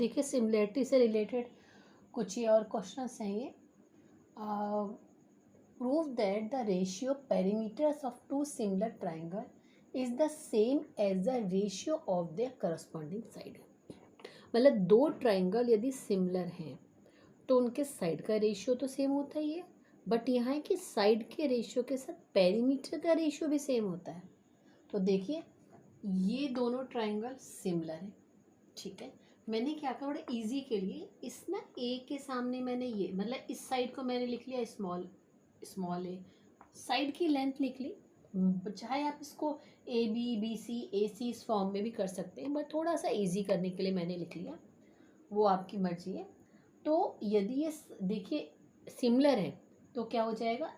देखिए सिमिलरिटी से रिलेटेड कुछ ये और क्वेश्चंस हैं ये। Prove that the ratio perimeters of two similar triangle is the same as the ratio of their corresponding side. मतलब दो ट्राइंगल यदि सिमिलर हैं तो उनके साइड का रेशियो तो सेम होता ही है, बट यहाँ है कि साइड के रेशियो के साथ पेरीमीटर का रेशियो भी सेम होता है। तो देखिए ये दोनों ट्राइंगल सिमिलर हैं, ठीक है। मैंने क्या कहा, थोड़ा इजी के लिए इस ना ए के सामने मैंने ये मतलब इस साइड को मैंने लिख लिया स्मॉल ए, साइड की लेंथ लिख ली। चाहे आप इसको ए बी बी सी ए सी इस फॉर्म में भी कर सकते हैं, बट थोड़ा सा इजी करने के लिए मैंने लिख लिया, वो आपकी मर्जी है। तो यदि ये देखिए सिमिलर है तो क्या हो जाएगा,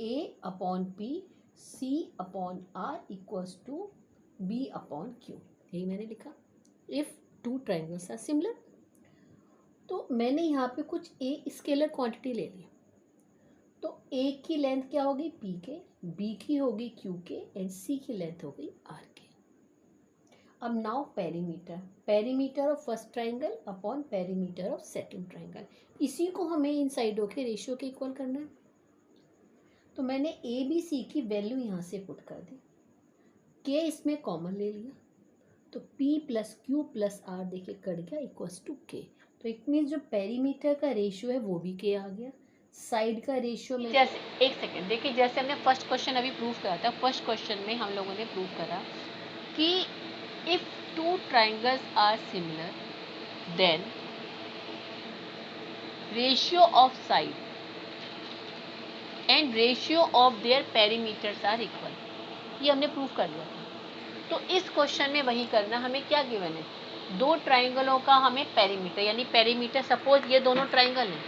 A upon P C upon R equals to B upon Q, यही मैंने लिखा। If two triangles are similar, तो मैंने यहाँ पे कुछ ए स्केलर क्वांटिटी ले ली। तो ए की लेंथ क्या होगी पी के, बी की होगी क्यू के एंड सी की लेंथ हो गई आर के। अब now perimeter of first triangle upon perimeter of second triangle, इसी को हमें इन साइडों के रेशियो के इक्वल करना है। तो मैंने ए बी सी की वैल्यू यहाँ से पुट कर दी, के इसमें कॉमन ले लिया, तो P plus Q plus R देखिए कट गया इक्वल्स टू के। तो इट मीन्स जो पेरीमीटर का रेशियो है वो भी के आ गया, साइड का रेशियो में जैसे एक सेकेंड देखिए, जैसे हमने फर्स्ट क्वेश्चन अभी प्रूव करा था, फर्स्ट क्वेश्चन में हम लोगों ने प्रूव करा कि if two triangles are similar then ratio of side and ratio of their perimeters are equal, ये हमने प्रूव कर लिया था। तो इस क्वेश्चन में वही करना, हमें क्या गिवन है, दो ट्राइंगलों का हमें पेरीमीटर, यानी पेरीमीटर सपोज ये दोनों ट्राइंगल हैं,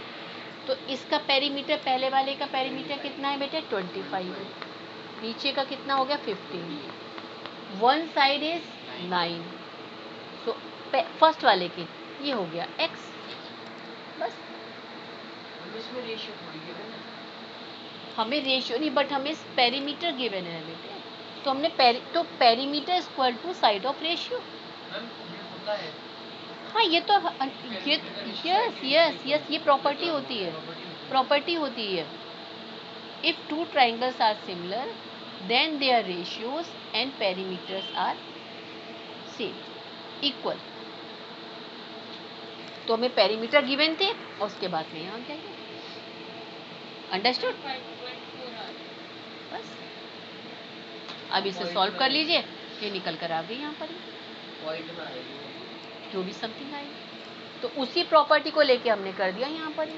तो इसका पेरीमीटर, पहले वाले का पेरीमीटर कितना है बेटे 25 है, नीचे का कितना हो गया 15, one side is 9, so first वाले की ये हो गया x, बस। इसमें रेशियो थोड़ी गिवन है, हमें रेशियो नहीं बट हमें पेरीमीटर गिवन है बेटे, तो हमने perimeter equal to side of ratio. हाँ ये तो यस ये प्रॉपर्टी होती है। If two triangles are similar then their ratios and perimeters are same equal. तो हमें पेरीमीटर गिवन थे और उसके बाद में यहाँ क्या, अंडरस्टूड। बस अब इसे सॉल्व कर लीजिए, ये निकल कर आ गई यहाँ पर जो भी समथिंग आएगी, तो उसी प्रॉपर्टी को लेके हमने कर दिया यहाँ पर।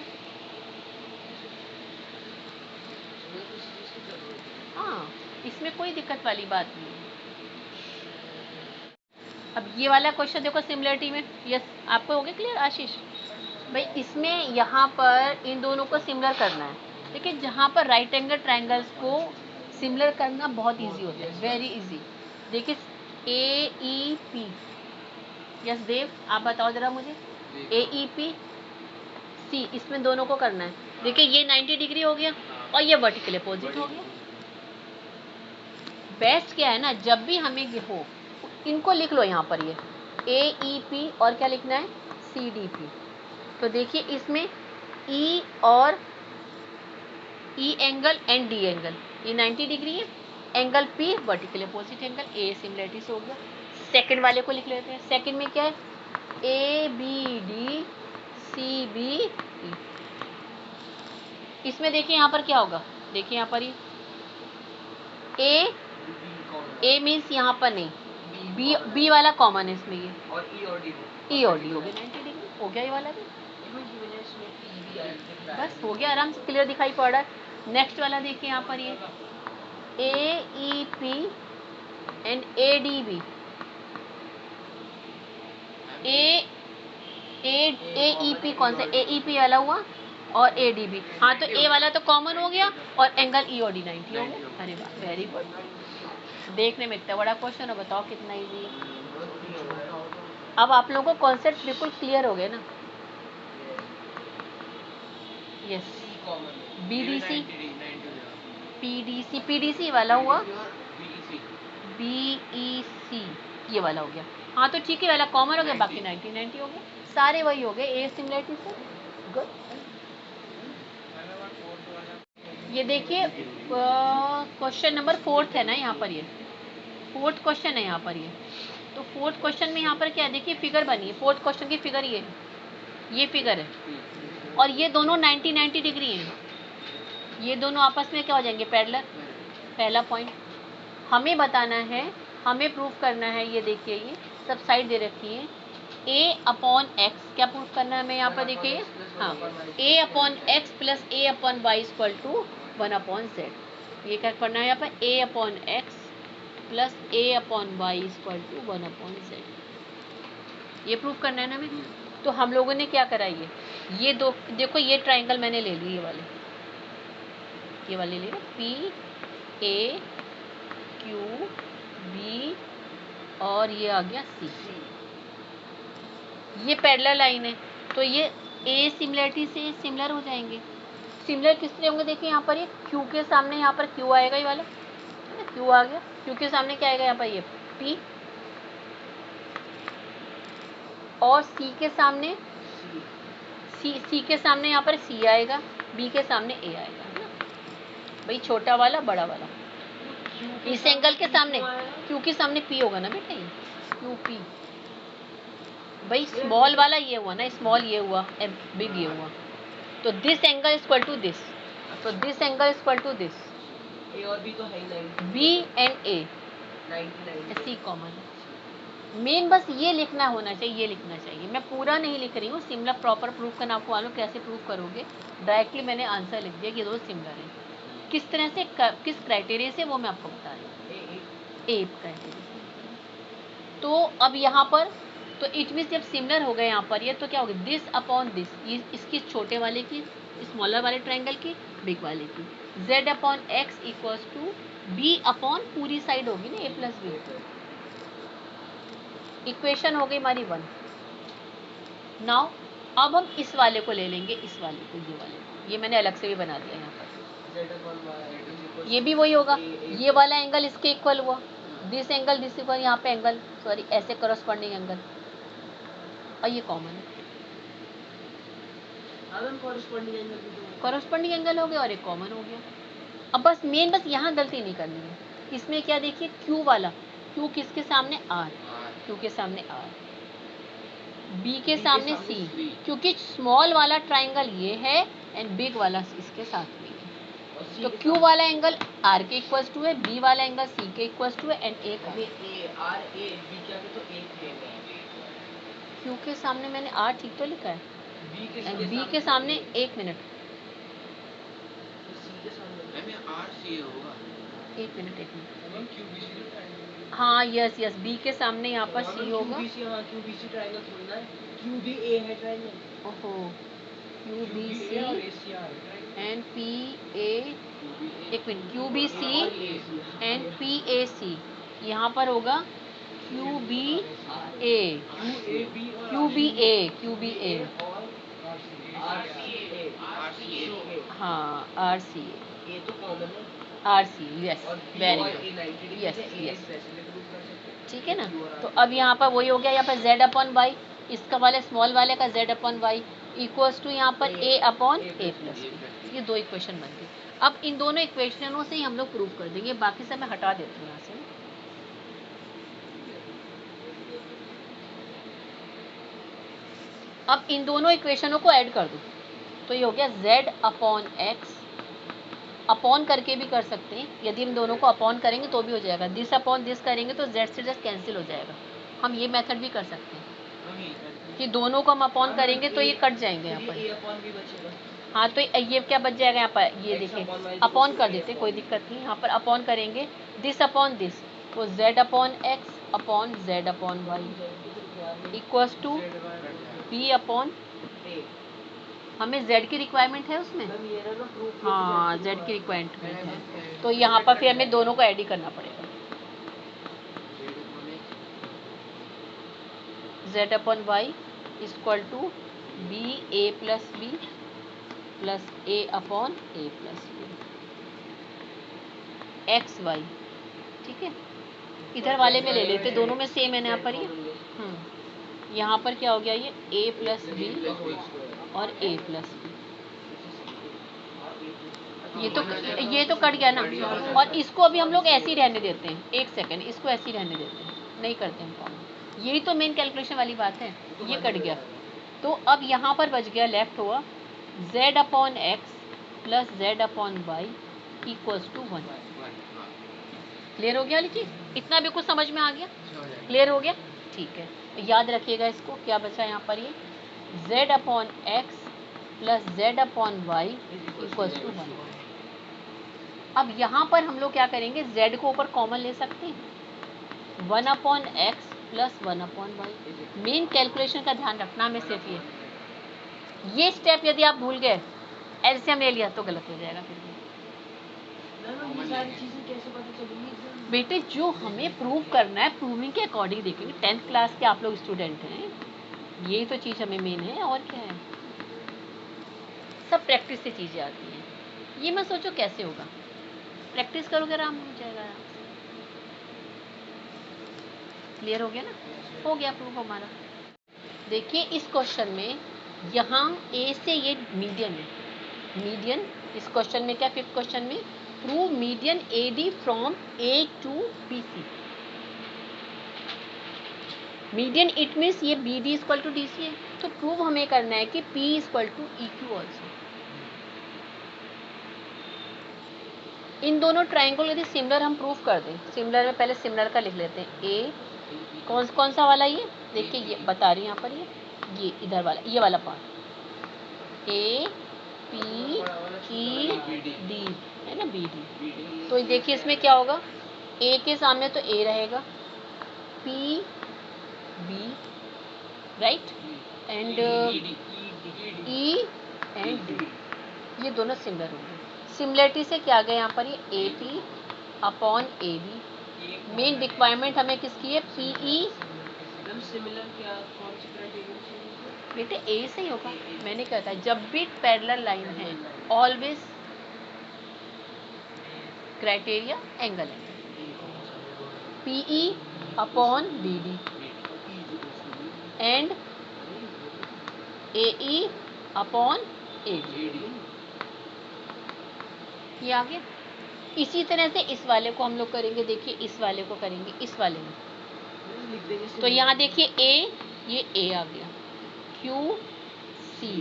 हाँ इसमें कोई दिक्कत वाली बात नहीं है। अब ये वाला क्वेश्चन देखो सिमिलरिटी में, यस आपको हो गया क्लियर आशीष भाई, इसमें यहाँ पर इन दोनों को सिमिलर करना है, लेकिन जहाँ पर राइट एंगल ट्राइंगल्स को सिमिलर करना बहुत इजी होता है, वेरी इजी। देखिए ए ई पी, यस देव आप बताओ जरा मुझे, ए ई पी सी, इसमें दोनों को करना है। देखिए ये 90 डिग्री हो गया और ये वर्टिकल अपोजिट हो गया। बेस्ट क्या है ना, जब भी हमें हो इनको लिख लो यहाँ पर, ये ए ई पी और क्या लिखना है सी डी पी। तो देखिए इसमें ई और E angle and D angle, ये 90 डिग्री है, angle P vertical opposite angle, ए सिमिलरिटी से हो गया। सेकंड वाले को लिख लेते हैं, सेकंड में क्या है A B D C B E. इसमें देखिए यहाँ पर क्या होगा, देखिए यहाँ पर ये ए मीन्स यहाँ पर नहीं, बी वाला कॉमन है इसमें, ये और ई और डी हो गया 90 डिग्री हो गया, ये वाला भी बस हो गया, आराम से क्लियर दिखाई पड़ रहा है। नेक्स्ट वाला देखिए यहाँ पर ये A E P and A D B, A E P कौन सा, ए ई पी वाला हुआ और ए डी बी, हाँ तो ए वाला तो कॉमन हो गया और एंगल ई और डी 90 हो गया। अरे वाह वेरी गुड, देखने में इतना बड़ा क्वेश्चन है, बताओ कितना इजी है। अब आप लोगों को कॉन्सेप्ट बिल्कुल क्लियर हो गए ना, yes B D C P D C वाला हुआ, बी ई सी ये वाला हो गया, हाँ तो ठीक है वाला कॉमन हो गया, बाकी 90 हो गया, सारे वही हो गए ए सिमिलरिटी से। गुड। ये देखिए क्वेश्चन नंबर 4 है ना यहाँ पर, ये 4th क्वेश्चन है यहाँ पर ये। तो 4th क्वेश्चन में यहाँ पर क्या है, देखिए फिगर बनी है। 4th क्वेश्चन की फिगर ये फिगर है, और ये दोनों 90 डिग्री हैं। ये दोनों आपस में क्या हो जाएंगे, पैरेलल। पहला पॉइंट हमें बताना है, हमें प्रूफ करना है। ये देखिए ये सब साइड दे रखी है। a अपॉन एक्स, क्या प्रूफ करना है हमें यहाँ पर, देखिए हाँ, a upon X plus a upon Y equal to 1 upon Z. ये क्या करना है यहाँ पर, a upon X plus a upon Y equal to 1 upon Z. ये प्रूफ करना है ना हमें। तो हम लोगों ने क्या करा, ये दो देखो, ये ट्राइंगल मैंने ले ली, ये वाले ले लो, पी ए क्यू बी और ये आ गया सी। ये पैरेलल लाइन है, तो ये ए सिमिलरिटी से सिमिलर हो जाएंगे। सिमिलर किस तरह होंगे, देखिए यहाँ पर ये क्यू के सामने यहाँ पर क्यू आएगा, ये वाला क्यू आ गया। क्यू के सामने क्या आएगा यहाँ पर, ये पी, और सी के सामने सी के सामने यहाँ पर सी आएगा, बी के सामने ए आएगा, है ना भाई, छोटा वाला बड़ा वाला। इस एंगल के सामने क्यू के सामने पी होगा ना बेटा, ये क्यू पी भाई, स्मॉल वाला ये हुआ ना, स्मॉल ये हुआ, बिग ये हुआ। तो this angle is equal to this, तो this angle is equal to this. A और बी तो है ही नहीं, B and A 99 C common है। मेन बस ये लिखना होना चाहिए, ये लिखना चाहिए। मैं पूरा नहीं लिख रही हूँ, सिमिलर प्रॉपर प्रूफ करना आपको मालूम कैसे प्रूफ करोगे। डायरेक्टली मैंने आंसर लिख दिया कि दोनों सिमिलर हैं। किस तरह से, किस क्राइटेरिया से, वो मैं आपको बता रही हूँ, ए क्राइटेरिया। तो अब यहाँ पर तो इट मीन्स जब सिमिलर हो गए यहाँ पर ये, तो क्या होगा, दिस अपॉन दिस, ये इसकी छोटे वाले की, स्मॉलर वाले ट्राइंगल की, बिग वाले की। z upon X equals to B upon पूरी साइड होगी ना, a प्लस बी। इक्वेशन हो गई हमारी 1। नाउ अब हम इस वाले को ले लेंगे, इस वाले को, ये वाले को, ये मैंने अलग से भी बना दिया यहाँ पर। ये भी वही होगा, ये वाला एंगल इसके इक्वल हुआ, दिस एंगल दिस इक्वल, यहाँ पे एंगल सॉरी ऐसे करस्पॉन्डिंग एंगल, और ये कॉमन है, करस्पॉन्डिंग एंगल हो गया और एक कॉमन हो गया। अब बस मेन बस यहाँ गलती नहीं करनी है। इसमें क्या देखिए, क्यू वाला, क्यू किसके सामने, आर, क्यू के सामने आर, बी के सामने सी, क्योंकि स्मॉल वाला ट्राइंगल ये है एंड बिग वाला इसके साथ भी है। तो क्यू वाला एंगल आर के इक्वल्स टू है, बी वाला एंगल सी के इक्वल्स टू है, एंड ए का क्यू के सामने मैंने आर ठीक तो लिखा है, एंड बी के सामने, एक मिनट, एक मिनट, हाँ यस यस, बी के सामने यहाँ पर सी होगा। ओहो, Q B C and P A, एक मिनट, Q B C and P A C, यहाँ पर होगा Q B A, Q B A, Q B A, हाँ R C A, R C, yes very good, yes yes, ठीक है ना। तो अब यहाँ पर वही हो गया, यहाँ पर z अपॉन वाई, इसका वाले स्मॉल वाले का z upon Y equals to यहाँ पर a upon A plus B. ये दो इक्वेशन बन गई। अब इन दोनों इक्वेशनों से ही हम लोग प्रूव कर देंगे, बाकी सब मैं हटा देती हूँ यहाँ से। अब इन दोनों इक्वेशनों को ऐड कर दो, तो ये हो गया z अपॉन एक्स, अपॉन करके भी कर सकते हैं, यदि हम दोनों को अपॉन करेंगे तो भी हो जाएगा, दिस अपॉन दिस करेंगे तो z से z कैंसिल हो जाएगा। हम ये मेथड भी कर सकते हैं कि दोनों को हम अपॉन करेंगे तो ये कट जाएंगे यहाँ पर। हाँ तो ये क्या बच जाएगा यहाँ पर, ये देखिए अपॉन कर देते, कोई दिक्कत नहीं, यहाँ पर अपॉन करेंगे दिस अपॉन दिस, तो z upon X upon z upon Y equals to b upon, हमें z की रिक्वायरमेंट है उसमें, हाँ z की रिक्वायरमेंट है, तो यहाँ पर फिर हमें दोनों को ऐड ही करना पड़ेगा। z upon Y equal to B A plus B plus A upon A plus B X Y, ठीक है। इधर वाले में ले लेते, दोनों में सेम है ना यहाँ पर ये, यहाँ पर क्या हो गया, ये a प्लस बी और a प्लस बी, ये तो कट गया ना। और इसको अभी हम लोग ऐसे ही रहने देते हैं, एक सेकेंड, इसको ऐसे ही रहने देते हैं, नहीं करते हम कॉमन। यही तो मेन कैलकुलेशन वाली बात है, ये कट गया। तो अब यहाँ पर बच गया, लेफ्ट हुआ z upon X plus z upon Y equals to 1। Clear हो गया वाली चीज? इतना भी कुछ समझ में आ गया? क्लियर हो गया? ठीक है, याद रखिएगा इसको, क्या बचा यहाँ पर, ये z upon X plus z upon Y equals to 1। अब यहाँ पर हम लोग क्या करेंगे, z को ऊपर कॉमन ले सकते हैं, 1 upon X plus 1 upon Y. Main calculation का ध्यान रखना में सिर्फ ये स्टेप यदि आप भूल गए, एलसीएम ले लिया तो गलत हो जाएगा। फिर बेटे जो हमें प्रूव करना है, प्रूविंग के अकॉर्डिंग देखेंगे। 10th क्लास के आप लोग स्टूडेंट हैं, यही तो चीज़ हमें मेन है, और क्या है, सब प्रैक्टिस से चीज़ें आती हैं। ये मैं सोचो कैसे होगा, प्रैक्टिस करोगे आराम हो जाएगा। क्लियर हो गया ना? हो गया प्रूफ हमारा। देखिए इस क्वेश्चन में यहाँ ए से ये मीडियन है, मीडियन इस क्वेश्चन में क्या, 5th क्वेश्चन में prove median A D from A to B C. Median it means ये B D equal to D C है, तो प्रूव हमें करना है कि P equal to E Q also. इन दोनों ट्राइंगल यदि सिमिलर हम प्रूव कर दें, सिमिलर में पहले सिमिलर का लिख लेते हैं, ए कौन सा वाला, ये देखिए ये बता रही है यहाँ पर, ये इधर वाला, ये वाला part, A P E D है ना, बी डी। तो देखिए इसमें क्या होगा, ए के सामने तो ए रहेगा, P B right, and E and D, ये दोनों सिमिलर होंगे। सिमिलरिटी से क्या आ गया यहाँ पर, ये A P upon A B. Main requirement हमें किसकी है, पी ई। सिमिलर क्या, कौन सी क्राइटेरिया से? बेटे ए से ही होगा, मैंने कहा था जब भी पैरेलल लाइन है ऑलवेज क्राइटेरिया एंगल है, P E upon B D and A E upon A D. ये आ गया। इसी तरह से इस वाले को हम लोग करेंगे, देखिए इस वाले को करेंगे इस वाले में, तो यहाँ देखिए ए, ये ए आ गया, Q C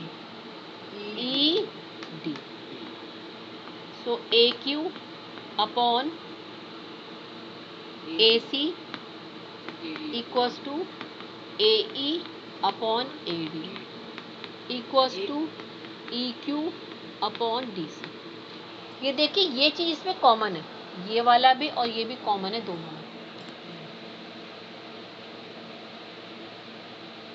E D, so A Q upon A C equals to A E upon A D equals to E Q upon D C. ये देखिए ये चीज इसमें कॉमन है, ये वाला भी और ये भी कॉमन है, दोनों में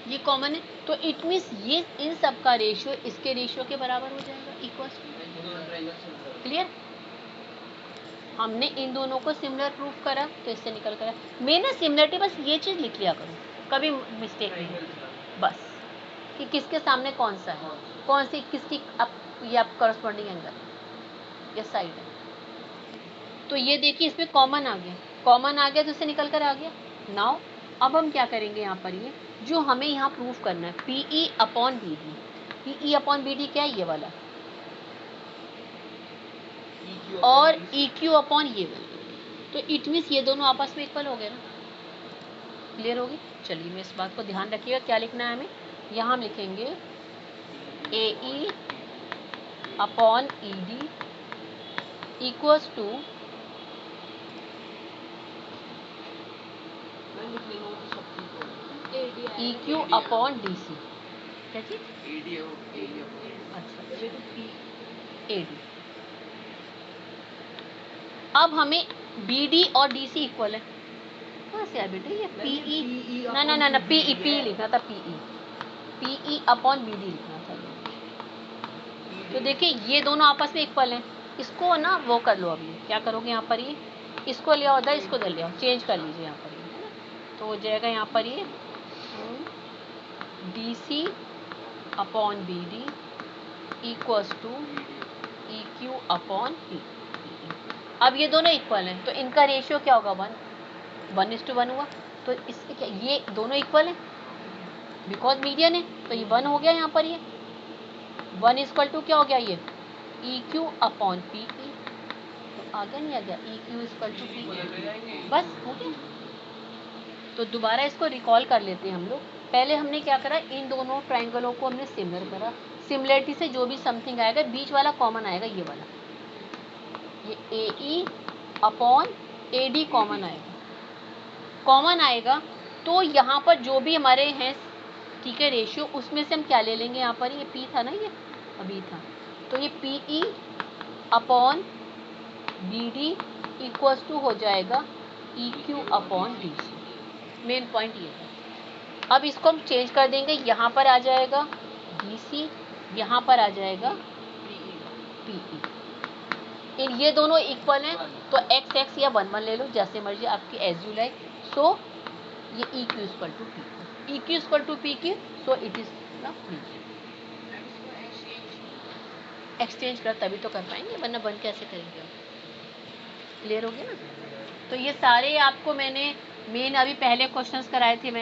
ये कॉमन है, तो इट मीन्स ये इन सब का रेशियो इसके रेशियो के बराबर हो जाएगा, इक्वल्स टू। क्लियर? हमने इन दोनों को सिमिलर प्रूफ करा तो इससे निकल कर मेन है सिमिलरिटी, बस ये चीज लिख लिया करो, कभी मिस्टेक नहीं, बस कि किसके सामने कौन सा है, कौन सी किसकी ये आप करस्पॉन्डिंग एंगल ये साइड है। तो ये देखिए इसमें कॉमन आ गया, कॉमन आ गया तो इससे निकल कर आ गया। नाउ अब हम क्या करेंगे, यहाँ पर ये जो हमें यहाँ प्रूफ करना है, P E upon B D. P E upon B D क्या है, ये वाला, और ई क्यू अपॉन ये वाला, तो इट मीन्स ये दोनों आपस में इक्वल हो गए ना। क्लियर होगी? चलिए मैं इस बात को ध्यान रखिएगा, क्या लिखना है हमें, यहाँ हम लिखेंगे A E upon E D equals to E Q upon D C. क्या चीज? अच्छा ए डी। अब हमें बी डी और डी सी इक्वल है, कहाँ से आया बेटे ये पी ई, ना पी ई, पी लिखना था, P E upon B D लिखना था। तो देखिए ये दोनों आपस में इक्वल हैं, इसको ना वो कर लो, अभी क्या करोगे यहाँ पर, ये इसको ले आओ उधर, इसको इधर ले आओ, चेंज कर लीजिए यहाँ पर, ये है ना, तो हो जाएगा यहाँ पर ये D C upon B D equals to E Q upon P. अब ये दोनों इक्वल हैं तो इनका रेशियो क्या होगा, 1:1 हुआ, तो इससे क्या ये दोनों इक्वल हैं, बिकॉज मीडियन है, तो ये 1 हो गया यहाँ पर, ये 1 इक्वल टू क्या हो गया, ये EQ अपॉन PE। तो आ गया नहीं आ गया, EQ इक्वल टू PE, बस हो गया। तो दोबारा इसको रिकॉल कर लेते हैं हम लोग। पहले हमने क्या करा, इन दोनों ट्राइंगलों को हमने सिमिलर करा। सिमिलरिटी से जो भी समथिंग आएगा, बीच वाला कॉमन आएगा, ये वाला, ये AE अपॉन AD कॉमन आएगा। कॉमन आएगा तो यहाँ पर जो भी हमारे हैं, ठीक है, रेशियो, उसमें से हम क्या ले लेंगे, यहाँ पर ये P था ना, ये अभी था, तो ये PE upon BD equals to हो जाएगा EQ upon DC। Main point ये है। अब इसको हम चेंज कर देंगे, यहाँ पर आ जाएगा DC, यहाँ पर आ जाएगा PE। इन ये दोनों इक्वल हैं, तो x x या 1 1 ले लो, जैसे मर्जी आपकी, एज यू लाइक। सो ये EQ equal to PQ, EQ equal to PQ, so it is ना PQ। एक्सचेंज कर तभी तो कर पाएंगे, वरना बंद कैसे करेंगे हम। क्लियर हो गया ना। तो ये सारे आपको मैंने मेन अभी पहले क्वेश्चंस कराए थे मैंने।